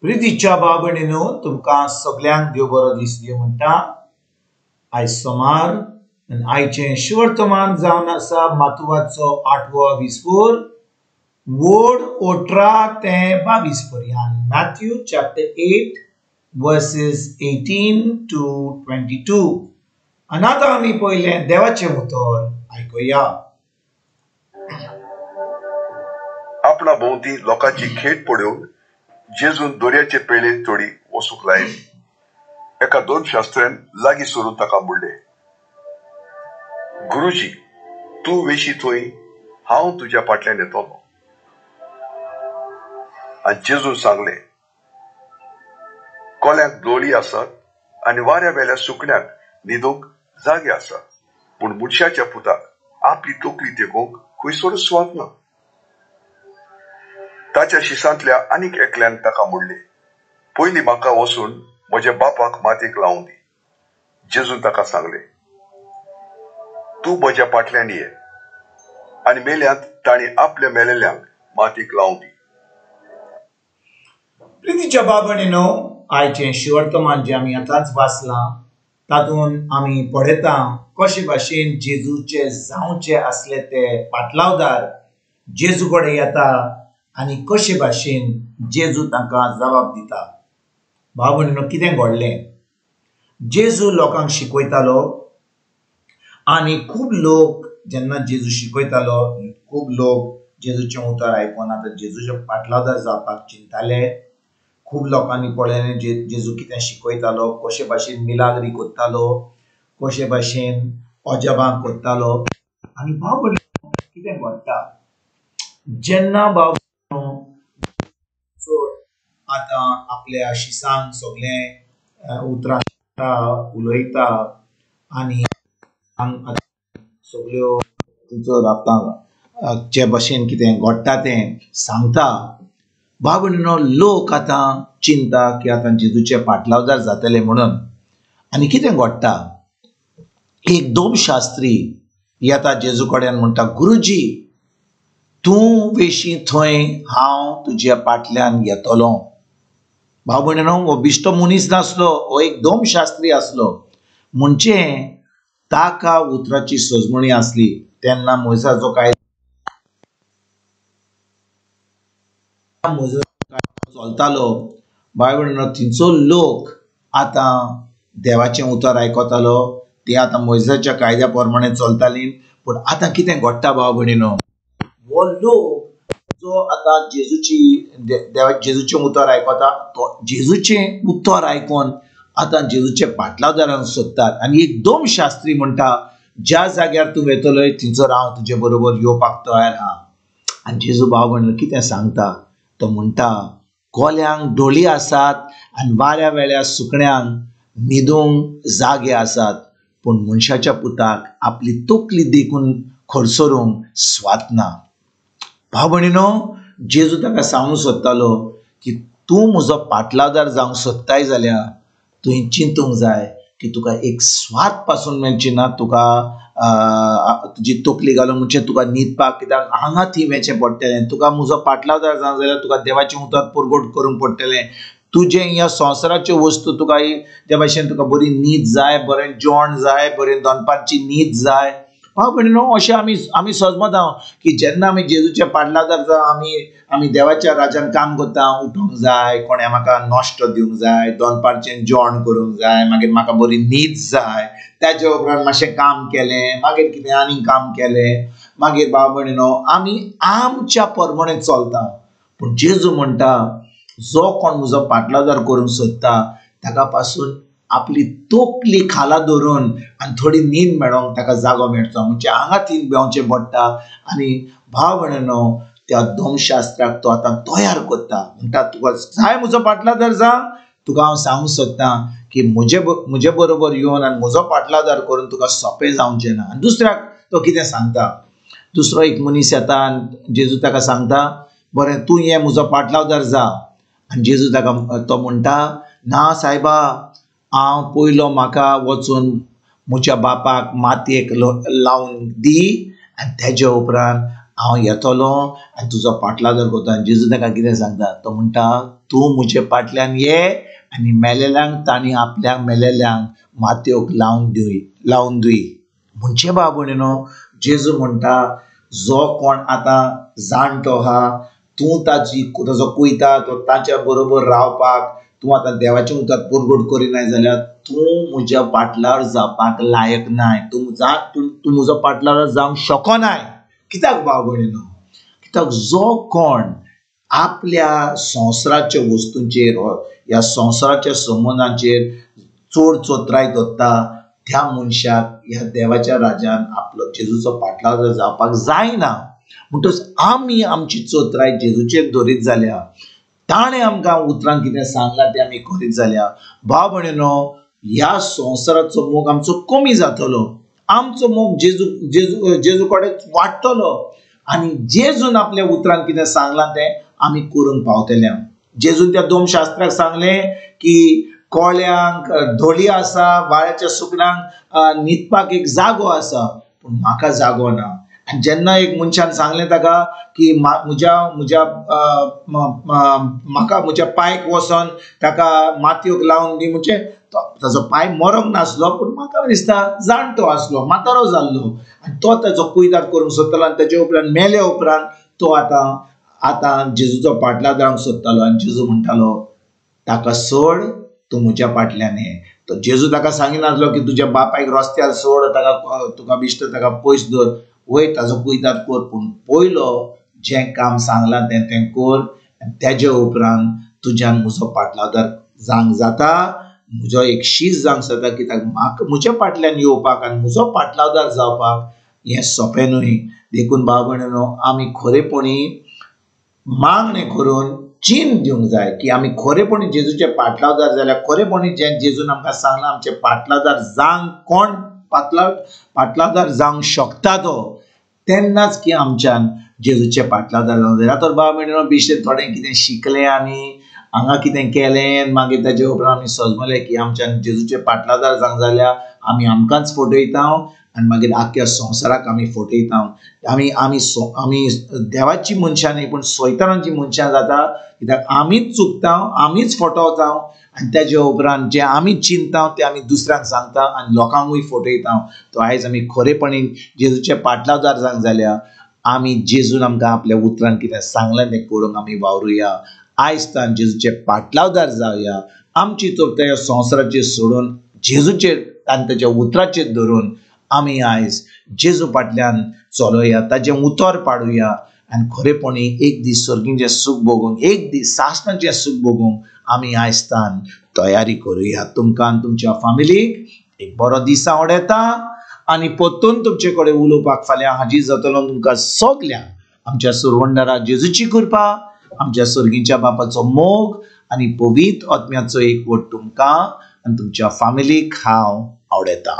प्रितीच्या बाबणीनो तुमकां सगळ्यांक देव बरो दीस दिवं म्हणटा। आयज सोमार आनी आयचें शिवर्तमान जावन आसा मातुवाचो 8वो विस्फोर वोड 18 ते 22 पर्यंत। Matthew chapter 8 versus 18 to 22। आनी आतां आमी पयलें देवाचें उतर आयकुया। आपणा भोंवती लोकांची खेट पळोवन जेजून दोर्याचे पेळे तोडी वसूंक लायली। एका दोन शास्त्र्यान लागीं सरून ताका म्हणले, गुरुजी, तूं वेशी थंय, हांव तुज्या फाटल्यान येतलो। आनी जेजून सांगले, कोल्यांक दोळी आसात आनी वाऱ्या वेल्या सुकण्याक न्हिदूंक जागे आसा, पूण मनशाच्या पुताक आपली तोकली तेकोवंक खंयसरूच सुवात ना। ताच्या शिसांतल्या आनीक एकल्यान ताका म्हणले, पयलीं म्हाका वचून म्हज्या बापाक मातयेक लावूं दी। जेजून ताका सांगले, तूं म्हज्या फाटल्यान ये, आनी मेल्यांत तांणी आपल्या मेलेल्यांक मातयेक लावूं दी। प्रितीच्या बाबणीनो आयचें शिवर्तमान जें आमी आतांच वाचलां तातूंत आमी पळयता कशे भाशेन जेजूचे जावचे आसले ते पाटलावदार जेजू कडेन येता आनी कशे भाशेन जेजू तांकां जबाब दिता। बाबणीनो कितें घडलें, जेजू लोकांक शिकयतालो आनी खूब लोक जेन्ना जेजू शिकयतालो खूब लोक जेजूचें उतर आयकून आतां जेजूचे पाटलावदार जावपाक चिंताले। खूब लोकांनी पळयलें जेजू कितें शिकयतालो, कशे भाशेन मिलाग्री करतालो, कशे भाशेन अजबां करतालो। आनी बाबणीनो कितें घडटा, जेन्ना बाबणीनो आतां आपल्या शिसांक सगळें उतरां उलयता आनी सगळ्यो जे भाशेन कितें घडटा तें सांगता। बाबणीनो लोक आतां चिंता की आतां जेजूचे पाटलावदार जातले म्हणून। आनी कितें घडटा, एक दोन शास्त्री येता जेजू कडेन म्हणटा, गुरुजी, तूं वेशी थंय, हांव तुज्या फाटल्यान येतलो। बाबणीनो हो बिश्तो मनीस नासलो, हो एक दोन शास्त्री आसलो। म्हणजे ताका उतराची सोजमणी आसली। तेन्ना मोइसाचो कायदो चलतालो। बाबणीनो थिंचो लोक आतां देवाचें उतर आयकतालो, ते आतां मोइसाच्या कायद्या प्रमाणे चलतालीं। पूण आतां कितें घडटा बाबणीनो, हो लोक जो आतां जेजूचें उतर आयकता, तो जेजूचें उतर आयकून आतां जेजूचे पाटलावदारांक सोदतात। आनी एक दोन शास्त्री म्हणटा, ज्या जाग्यार तूं येतलोय थंयसर हांव तुजे बरोबर येवपाक तयार आहा। आनी जेजू बाबणीनो कितें सांगता, तो म्हणटा, कोल्यांक दोळी आसात आनी वाऱ्या वेळ्या सुकण्यांक न्हिदूंक जागे आसात, पूण मनशाच्या पुताक आपली तोकली देखून खडसरूंक सुवात ना। बाबणीनो जेजू ताका सांगूंक सोदतालो की तूं म्हजो पाटलावदार जावंक सोदताय जाल्यार तुवें चिंतूंक जाय की तुका एक स्वार्थ पासून मेळची ना। तुका तुजी तोकली घालून म्हणजे तुका न्हिदपाक कित्याक हांगा थंय वचचें पडटलें। तुका म्हजो पाटलावदार जावंक जाल्यार तुका देवाचें उतर पुरगोट करूंक पडटलें। तुजें ह्या संवसाराच्यो वस्तू तुका त्या भाशेन तुका बरी न्हीद जाय, बरें जेवण जाय, बरें दनपारची न्हीद जाय। बाबणीनो अशें आमी समजता की जेन्ना आमी जेजूचे पाटलावदार जावं आमी देवाच्या राज्यान काम करता, उठोंक जाय, कोणें म्हाका नाश्तो दिवंक जाय, दनपारचें जेवण करूंक जाय, मागीर म्हाका बरी न्हीद जाय, त्याच्या उपरांत मातशें काम केलें, मागीर कितें आनीक काम केलें, मागीर बाबणीनो आमी आमच्या प्रमाणें चलता। पूण जेजू म्हणटा, जो कोण म्हजो पाटलावदार करूंक सोदता ताका पासून आपली तोकली खाला धरून आनी थोडी न्हीद मेळोंक ताका जागो मेळचो, म्हणजे हांगा थंय भोंवचें पडटा। आनी भाव भयणीनो त्या दोन शास्त्राक तो आतां तयार करता, म्हणटा तुका जाय म्हजो पाटलावदार जा, तुका हांव सांगूंक सोदतां की म्हजे बरोबर येवन आनी म्हजो पाटलावदार करून तुका सोंपें जावचें ना। आनी दुसऱ्याक तो कितें सांगता, दुसरो एक मनीस येता आनी जेजू ताका सांगता, बरें तूं ये म्हजो पाटलावदार जा। आनी जेजू ताका तो म्हणटा, ना सायबा, हांव पयलो म्हाका वचून म्हज्या बापाक मातयेक लावून दी आनी तेज्या उपरांत हांव येतलो आनी तुजो पाटलादर करता. आनी जेजू ताका कितें सांगता, तो म्हणटा तूं म्हजे फाटल्यान ये आनी मेलेल्यांक तांणी आपल्याक मेलेल्यांक मातयेक लावन दी. म्हणजे बाब भयणीनो, जेजू म्हणटा जो कोण आतां जाणटो आहा, तूं ताजो कुयता, तो ताच्या बरोबर रावपाक, तूं आतां देवाचें उतर परगट करिनाय जाल्यार तूं म्हज्या पाटलार जावपाक लायक नाय. तूं म्हजो पाटलार जावंक शकनाय. कित्याक भाव भयणीनो? कित्याक जो कोण आपल्या संवसाराच्या वस्तूंचेर ह्या संवसाराच्या संबंधांचेर चड चोत्राय धरता, त्या मनशाक ह्या देवाच्या राज्यान आपलो जेजूचो पाटलार जावपाक जायना. म्हणटच आमी आमची चोत्राय जेजूचेर धरीत जाल्यार, ताणें आमकां उतरां कितें सांगलां तें आमी करीत जाल्यार, भाव भयणीनो, ह्या संवसाराचो मोग आमचो कमी जातलो. आमचो मोग जेजू कडेन वाडटलो आनी जेजून आपल्या उतरांत कितें सांगलां तें आमी करूंक पावतले. जेजून त्या दोन शास्त्राक सांगलें की कोळ्यांक धोळी आसा, वाळ्याच्या सुकण्यांक न्हिदपाक एक जागो आसा, पूण म्हाका जागो ना. आनी जेन्ना एक मनशान सांगलें ताका की म्हाका म्हज्या पांयक वचोन ताका मातयेक लावन दी, म्हणजे ताजो पांय मरोंक नासलो, पूण म्हाका दिसता जाणटो आसलो, म्हातारो जाल्लो, आनी तो ताजो कुयदाद करूंक सोदतालो. आनी ताचे उपरांत मेले उपरांत तो आतां जेजूचो पाटलार जावंक सोदतालो. आनी जेजू म्हणटालो ताका सोड, तूं म्हज्या फाटल्यान ये. तो जेजू ताका सांगिनासलो की तुज्या बापायक रस्त्यार सोड, ताका तुका बिश्ट ताका पयस दवर, वय ताजो कुयदाद कर, पूण पयलो जें काम सांगलां तें कर. आनी तेजे उपरांत तुज्यान म्हजो पाटलादार जावंक जाता, म्हजो एक शीस जावंक जाता. कित्याक म्हाका म्हज्या फाटल्यान येवपाक आनी म्हजो पाटलादार जावपाक हें सोंपें न्हय. देखून भाव भयणीनो, आमी खरेपणी मागणें करून चीन दिवंक जाय की आमी खरेपणी जेजूचे पाटलादार जाल्यार, खरेपणी जें जेजून आमकां सांगलां आमचे पाटलादार जावंक, कोण पाटलादार जावंक शकता तो, तेन्नाच की आमच्यान जेजूचे पाटलादार जावंक जाय. तर भाव भयणीनो, बेश्टें थोडें कितें शिकलें आनी हांगा कितें केलें, मागीर ताचे उपरांत आमी सजमलें की आमच्यान जेजूचे पाटलादार जावंक जाल्यार आमी आमकांच फटयता आनी मागीर आख्ख्या संवसाराक आमी फटयता. आमी देवाची मनशां न्ही, पूण सैतानाची मनशां जाता. कित्याक आमीच चुकता, आमीच फटवता, आनी तेजे उपरांत जें आमी चिंतता तें आमी दुसऱ्यांक सांगता आनी लोकांकूय फटयता. तो आयज आमी खरेपणीन जेजूचे पाटलादार जावंक जाल्यार आमी जेजून आमकां आपल्या उतरांत कितें सांगलें तें करूंक आमी वावरुया. आयज तान जेजूचे पाटलादार जावया. आमची चोरता ह्या संवसाराचेर सोडून जेजूचेर आनी ताच्या उतराचेर धरून आमी आयज जेजू फाटल्यान चलोया, ताजें उतर पाडुया आनी खरेपणी एक दीस सर्गीचें सूख भोगूंक, एक दीस सासणाचें सूख भोगूंक आमी आयज तान तयारी करुया. तुमकां आनी तुमच्या फॅमिलीक एक बरो दीस आवडेता आनी परतून तुमचे कडेन उलोवपाक फाल्यां हाजीर जातलो. तुमकां सगल्यांक आमच्या सुरवंडरा जेजूची कृपा, आमच्या सर्गीच्या बापाचो मोग आनी पवित्र आत्म्याचो एकवट तुमकां आनी तुमच्या फॅमिलीक हांव आवडेता.